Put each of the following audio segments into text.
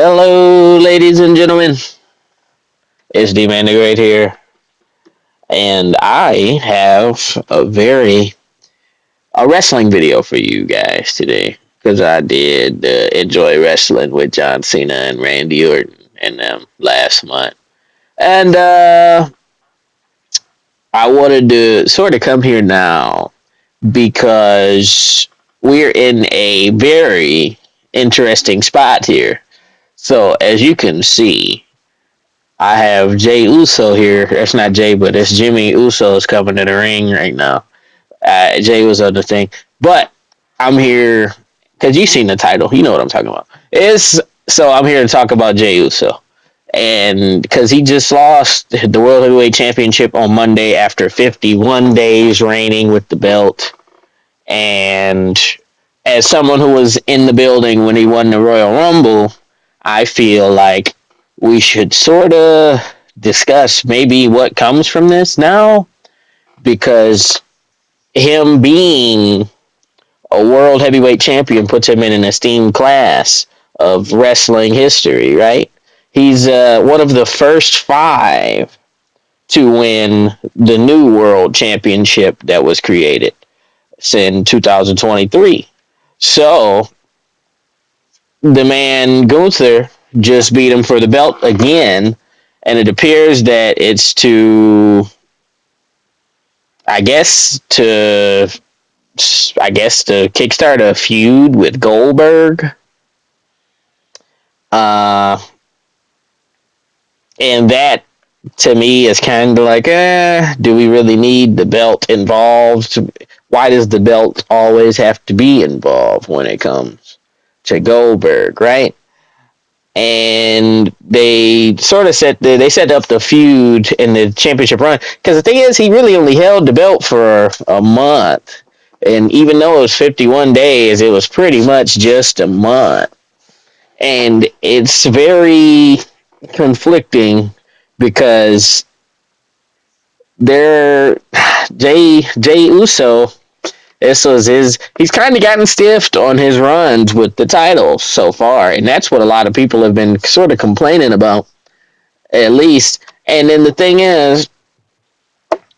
Hello, ladies and gentlemen. It's D-Man the Great here, and I have a wrestling video for you guys today because I did enjoy wrestling with John Cena and Randy Orton and them last month, and I wanted to sort of come here now because we're in a very interesting spot here. So as you can see, I have Jey Uso here. That's not Jay, but it's Jimmy Uso is coming to the ring right now. Jey was on the thing, but I'm here because you've seen the title. You know what I'm talking about. I'm here to talk about Jey Uso, and because he just lost the World Heavyweight Championship on Monday after 51 days reigning with the belt, and as someone who was in the building when he won the Royal Rumble, I feel like we should sort of discuss maybe what comes from this now because him being a world heavyweight champion puts him in an esteemed class of wrestling history, right? He's one of the first five to win the new world championship that was created in 2023. So the man Gunther just beat him for the belt again, and it appears that it's I guess to kickstart a feud with Goldberg. And that to me is kind of like, do we really need the belt involved? Why does the belt always have to be involved when it comes to Goldberg, right? And they sort of set up the feud in the championship run because the thing is he really only held the belt for a month, and even though it was 51 days, it was pretty much just a month, and it's very conflicting because they're Jey Uso. He's kind of gotten stiffed on his runs with the titles so far, and that's what a lot of people have been sort of complaining about, at least. And then the thing is,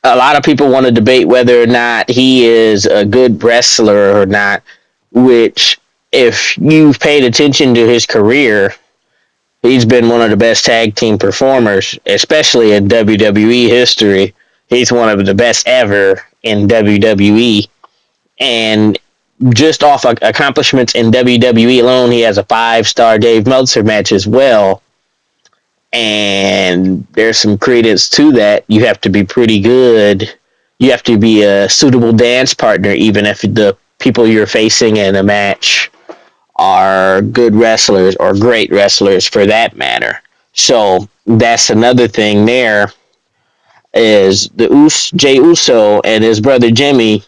a lot of people want to debate whether or not he is a good wrestler or not, which, if you've paid attention to his career, he's been one of the best tag team performers, especially in WWE history. He's one of the best ever in WWE. And just off accomplishments in WWE alone, he has a 5-star Dave Meltzer match as well. And there's some credence to that. You have to be pretty good. You have to be a suitable dance partner, even if the people you're facing in a match are good wrestlers or great wrestlers for that matter. So that's another thing there is Jey Uso and his brother Jimmy.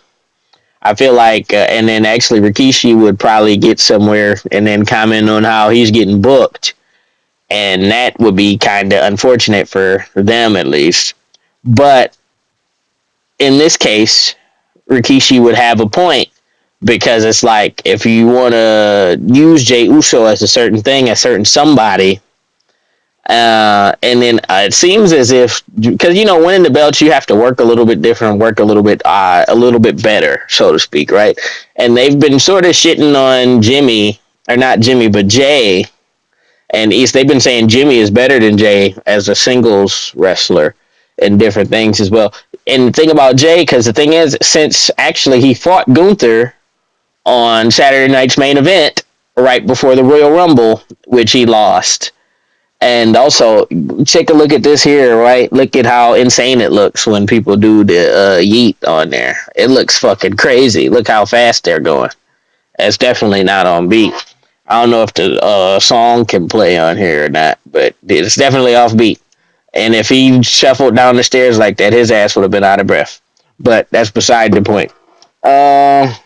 I feel like, and then actually Rikishi would probably get somewhere and then comment on how he's getting booked. And that would be kind of unfortunate for them, at least. But in this case, Rikishi would have a point because it's like if you want to use Jey Uso as a certain thing, a certain somebody, and then it seems as if, because winning the belts, you have to work a little bit different, work a little bit better, so to speak, right? And they've been sort of shitting on Jimmy, or not Jimmy, but Jey, and they've been saying Jimmy is better than Jey as a singles wrestler and different things as well. And the thing about Jey, because the thing is, since actually he fought Gunther on Saturday night's main event right before the Royal Rumble, which he lost. And also, take a look at this here, right? Look at how insane it looks when people do the yeet on there. It looks fucking crazy. Look how fast they're going. It's definitely not on beat. I don't know if the song can play on here or not, but it's definitely off beat. And if he shuffled down the stairs like that, his ass would have been out of breath. But that's beside the point. I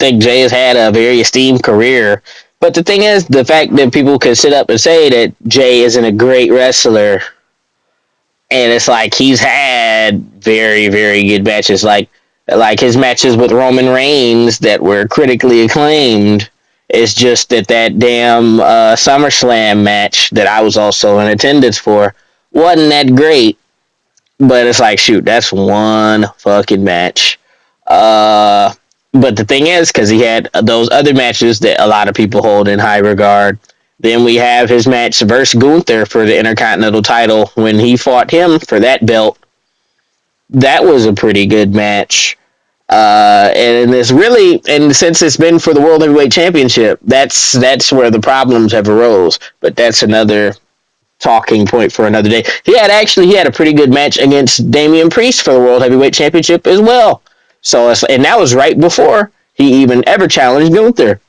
think Jey has had a very esteemed career. But the thing is, the fact that people can sit up and say that Jey isn't a great wrestler, and it's like he's had very, very good matches, like his matches with Roman Reigns that were critically acclaimed. It's just that damn SummerSlam match that I was also in attendance for wasn't that great. But it's like, shoot, that's one fucking match. Uh, but the thing is, because he had those other matches that a lot of people hold in high regard. Then we have his match versus Gunther for the Intercontinental title when he fought him for that belt. That was a pretty good match. And it's really, and since it's been for the World Heavyweight Championship, that's where the problems have arose. But that's another talking point for another day. He had a pretty good match against Damian Priest for the World Heavyweight Championship as well. So and that was right before he even ever challenged Gunther.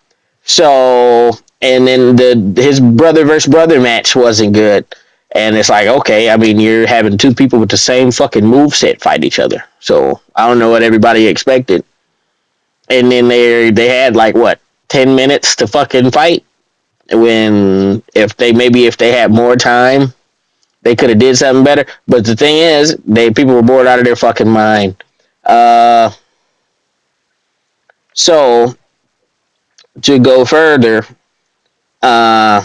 So and then his brother versus brother match wasn't good. And it's like, okay, I mean, you're having two people with the same fucking moveset fight each other. So I don't know what everybody expected. And then they had like what 10 minutes to fucking fight. When if they had more time, they could have did something better. But the thing is, people were bored out of their fucking mind. Uh, so to go further, uh,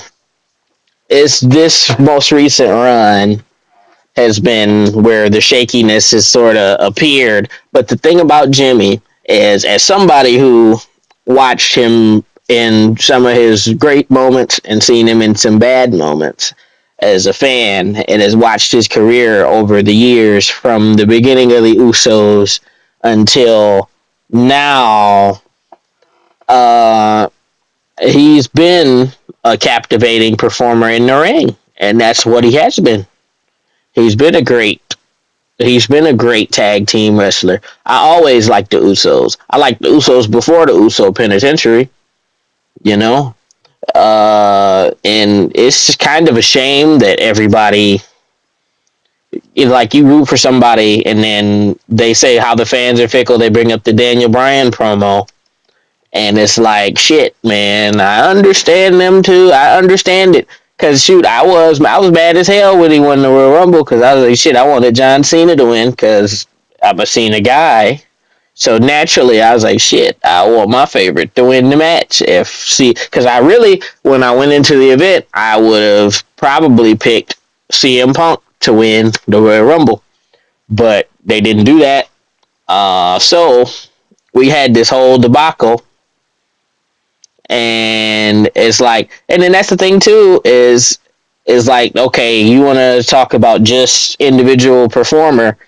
it's this most recent run has been where the shakiness has sort of appeared. But the thing about Jimmy is, as somebody who watched him in some of his great moments and seen him in some bad moments as a fan, and has watched his career over the years from the beginning of the Usos until now, uh, he's been a captivating performer in the ring, and that's what he has been. He's been a great He's been a great tag team wrestler. I always liked the Usos. I liked the Usos before the Uso Penitentiary, you know? And it's just kind of a shame that everybody, like, you root for somebody and then they say how the fans are fickle. They bring up the Daniel Bryan promo. And it's like, shit, man, I understand them too. I understand it. Cause shoot, I was mad as hell when he won the Royal Rumble. Cause I was like, shit, I wanted John Cena to win. Cause I'm a Cena guy. So naturally, I was like, shit, I want my favorite to win the match. Cause I really, when I went into the event, I would have probably picked CM Punk to win the Royal Rumble, but they didn't do that. So we had this whole debacle. And it's like, and then that's the thing too, is like, okay, you want to talk about just individual performer,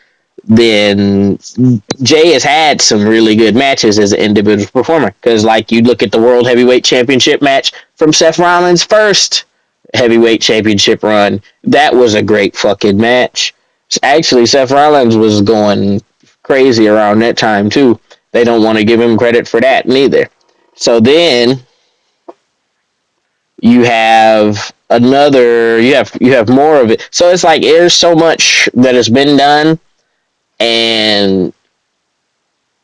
then Jay has had some really good matches as an individual performer. Because like, you look at the World Heavyweight Championship match from Seth Rollins' first heavyweight championship run, that was a great fucking match. Actually, Seth Rollins was going crazy around that time too. They don't want to give him credit for that neither. So then you have more of it. So it's like there's so much that has been done, and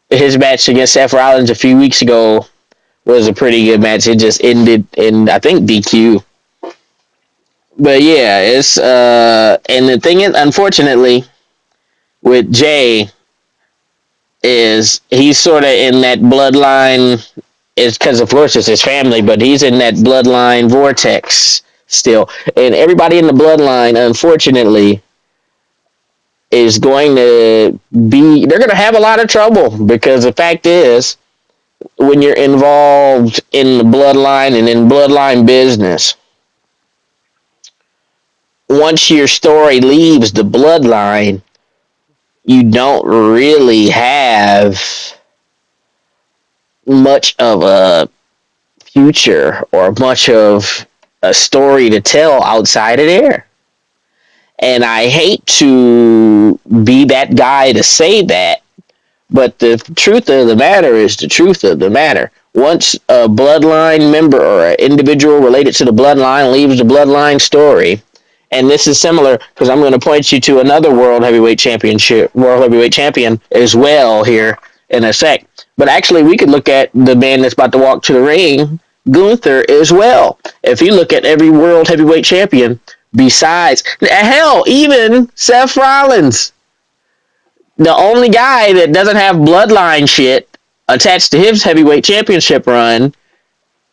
his match against Seth Rollins a few weeks ago was a pretty good match. It just ended in, I think, DQ. But yeah, it's and the thing is, unfortunately, with Jay, is he's sort of in that bloodline. It's because of course it's his family, but he's in that bloodline vortex still, and everybody in the bloodline, unfortunately, is going to be. They're going to have a lot of trouble because the fact is, when you're involved in the bloodline and in bloodline business, once your story leaves the bloodline, you don't really have much of a future or much of a story to tell outside of there. And I hate to be that guy to say that, but the truth of the matter is the truth of the matter. Once a bloodline member or an individual related to the bloodline leaves the bloodline story, and this is similar because I'm going to point you to another World Heavyweight Champion as well here in a sec. But actually, we could look at the man that's about to walk to the ring, Gunther, as well. If you look at every World Heavyweight Champion, besides, hell, even Seth Rollins, the only guy that doesn't have bloodline shit attached to his heavyweight championship run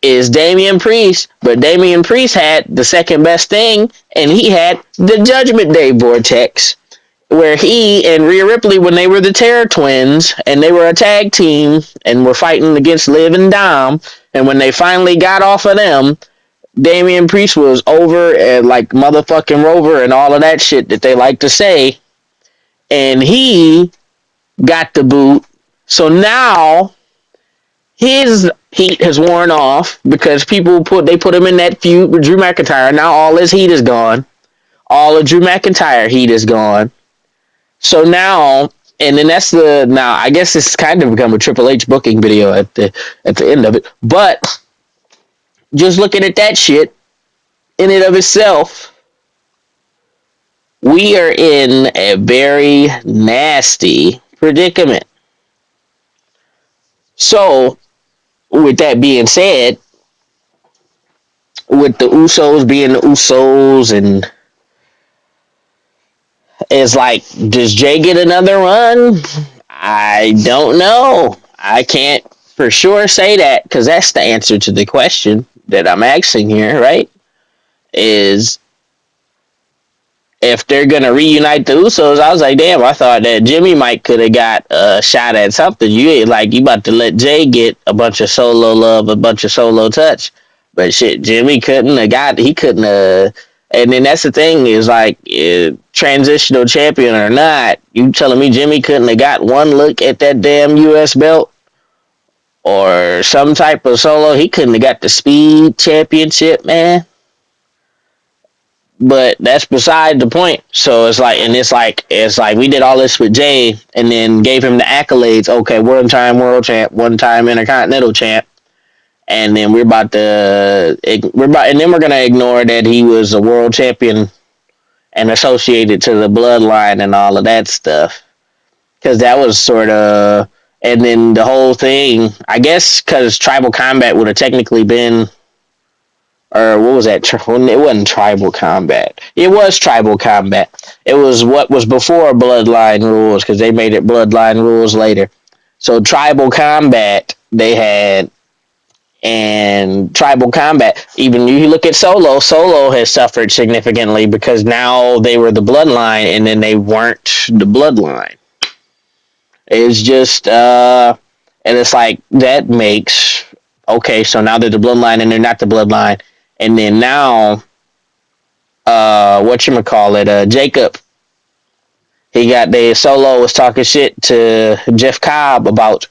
is Damian Priest, but Damian Priest had the second best thing, and he had the Judgment Day Vortex, where he and Rhea Ripley, when they were the Terror Twins, and they were a tag team, and were fighting against Liv and Dom, and when they finally got off of them, Damian Priest was over and like motherfucking Rover and all of that shit that they like to say, and he got the boot. So now his heat has worn off because they put him in that feud with Drew McIntyre. Now all his heat is gone. All of Drew McIntyre heat is gone. So now, and then that's the now. I guess it's kind of become a Triple H booking video at the end of it. But just looking at that shit in and of itself, we are in a very nasty predicament. So, with that being said, with the Usos being the Usos, and it's like, does Jay get another run? I don't know. I can't for sure say that because that's the answer to the question that I'm asking here, right? Is if they're gonna reunite the Usos, I was like, damn, I thought that Jimmy might could have got a shot at something. You ain't like you about to let Jay get a bunch of solo love, a bunch of solo touch, but shit, Jimmy couldn't have got. He couldn't have. And then that's the thing is like transitional champion or not, you telling me Jimmy couldn't have got one look at that damn U.S. belt or some type of solo? He couldn't have got the speed championship, man. But that's beside the point. So it's like we did all this with Jay and then gave him the accolades. Okay, one-time world champ, one-time intercontinental champ, and then and then we're gonna ignore that he was a world champion and associated to the bloodline and all of that stuff because that was sort of. And then the whole thing, I guess, because tribal combat would have technically been, or what was that? It wasn't tribal combat. It was tribal combat. It was what was before bloodline rules because they made it bloodline rules later. So tribal combat they had, and tribal combat. Even you look at Solo. Solo has suffered significantly because now they were the bloodline and then they weren't the bloodline. It's just and it's like that makes okay. So now they're the bloodline and they're not the bloodline. And then now, whatchamacallit, Jacob, Solo was talking shit to Jeff Cobb about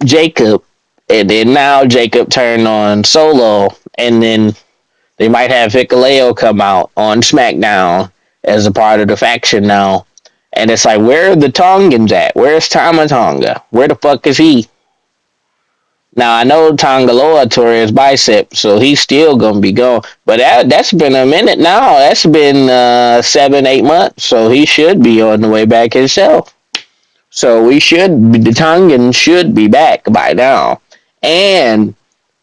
Jacob, and then now Jacob turned on Solo, and then they might have Hikuleo come out on SmackDown as a part of the faction now. And it's like, where are the Tongans at? Where's Tama Tonga? Where the fuck is he? Now, I know Tongaloa tore his bicep, so he's still going to be gone. But that's been a minute now. That's been 7-8 months, so he should be on the way back himself. So the Tongans should be back by now. And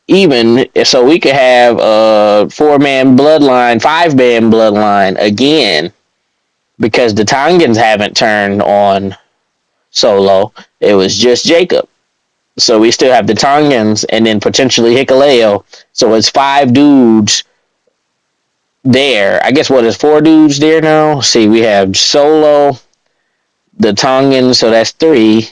even, so we could have a 4-man bloodline, 5-man bloodline again, because the Tongans haven't turned on Solo. It was just Jacob. So we still have the Tongans and then potentially Hikuleo. So it's 5 dudes there. I guess what is 4 dudes there now? See, we have Solo, the Tongans, so that's 3,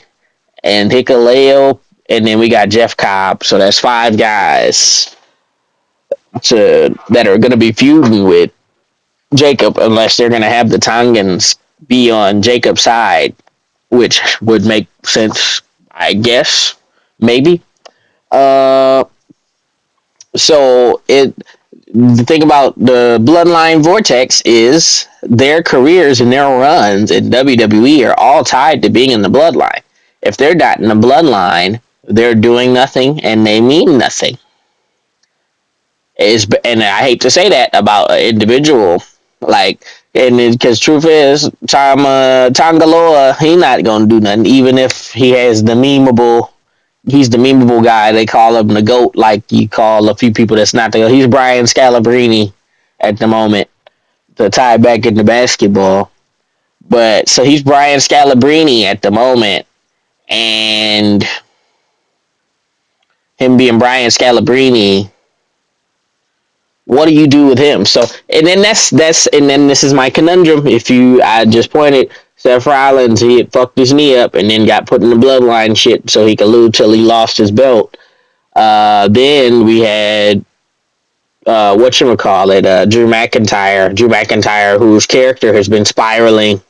and Hikuleo, and then we got Jeff Cobb, so that's 5 guys that are going to be feuding with Jacob unless they're going to have the Tongans be on Jacob's side, which would make sense, I guess. Maybe. So the thing about the Bloodline Vortex is their careers and their runs in WWE are all tied to being in the Bloodline. If they're not in the Bloodline, they're doing nothing and they mean nothing. And I hate to say that about an individual, like, and because truth is, Tongaloa, he not gonna do nothing, even if he has the memeable. He's the memeable guy. They call him the GOAT, like you call a few people that's not the GOAT. He's Brian Scalabrine at the moment, to tie back into basketball. But so he's Brian Scalabrine at the moment, and him being Brian Scalabrine, what do you do with him? So, and then and then this is my conundrum. I just pointed, Seth Rollins, he had fucked his knee up and then got put in the bloodline shit so he could lose till he lost his belt. Then we had whatchamacallit, Drew McIntyre. Drew McIntyre, whose character has been spiraling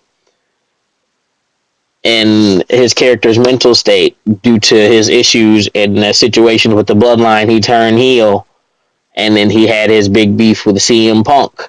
in his character's mental state due to his issues and the situation with the bloodline. He turned heel, and then he had his big beef with CM Punk.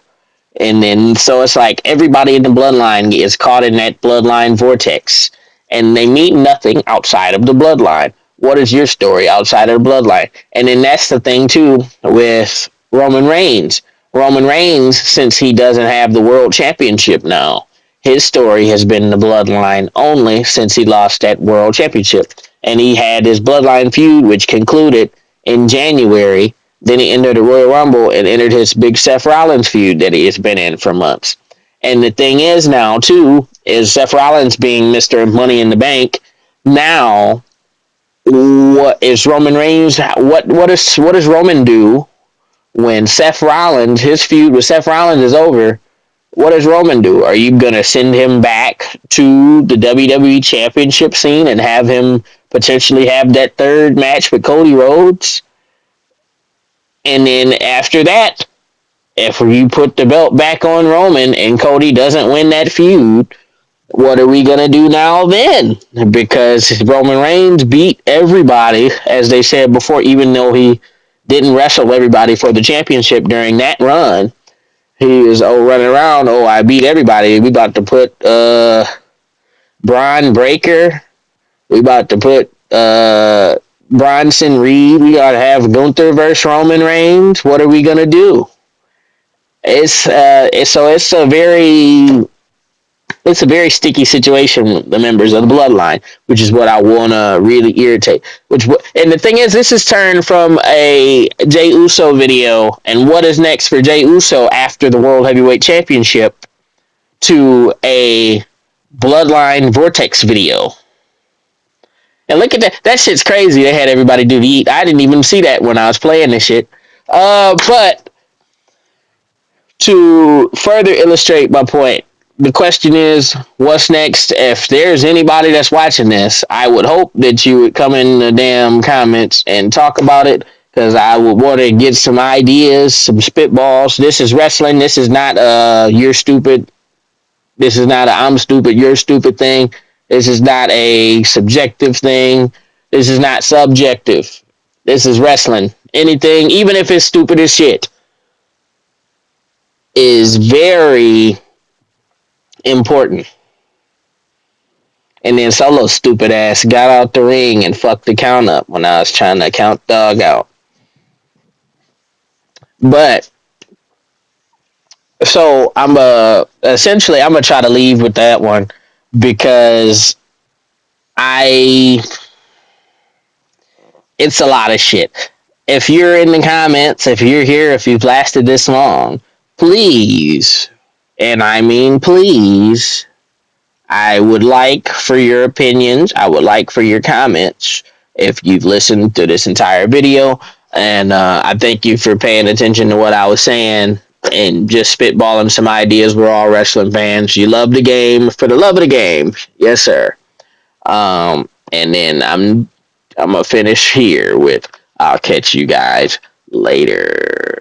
And then, so it's like everybody in the bloodline is caught in that bloodline vortex, and they mean nothing outside of the bloodline. What is your story outside of the bloodline? And then that's the thing, too, with Roman Reigns. Roman Reigns, since he doesn't have the world championship now, his story has been the bloodline only since he lost that world championship. And he had his bloodline feud, which concluded in January. Then he entered the Royal Rumble and entered his big Seth Rollins feud that he has been in for months. And the thing is now, too, is Seth Rollins being Mr. Money in the Bank. Now, what is Roman Reigns? What does Roman do when Seth Rollins, his feud with Seth Rollins is over? What does Roman do? Are you going to send him back to the WWE Championship scene and have him potentially have that third match with Cody Rhodes? And then after that, if you put the belt back on Roman and Cody doesn't win that feud, what are we going to do now then? Because Roman Reigns beat everybody, as they said before, even though he didn't wrestle everybody for the championship during that run. He is running around, I beat everybody. We about to put Braun Breaker. We about to put Bronson Reed. We got to have Gunther versus Roman Reigns. What are we going to do? It's a very sticky situation with the members of the bloodline, which is what I want to really irritate. And the thing is, this is turned from a Jey Uso video, and what is next for Jey Uso after the World Heavyweight Championship, to a Bloodline Vortex video. And look at that. That shit's crazy. They had everybody do the eat. I didn't even see that when I was playing this shit. But to further illustrate my point, the question is, what's next? If there's anybody that's watching this, I would hope that you would come in the damn comments and talk about it, because I would want to get some ideas, some spitballs. This is wrestling. This is not you're stupid. This is not a I'm stupid, you're stupid thing. This is not a subjective thing. This is not subjective. This is wrestling. Anything, even if it's stupid as shit, is very important. And then Solo stupid ass got out the ring and fucked the count up when I was trying to count Dog out. But so I'm essentially I'm gonna try to leave with that one, because it's a lot of shit. If you're in the comments, if you're here, if you've lasted this long, please, and I mean please, I would like for your opinions. I would like for your comments if you've listened to this entire video. And I thank you for paying attention to what I was saying and just spitballing some ideas. We're all wrestling fans. You love the game for the love of the game. Yes, sir. And then I'm going to finish here with I'll catch you guys later.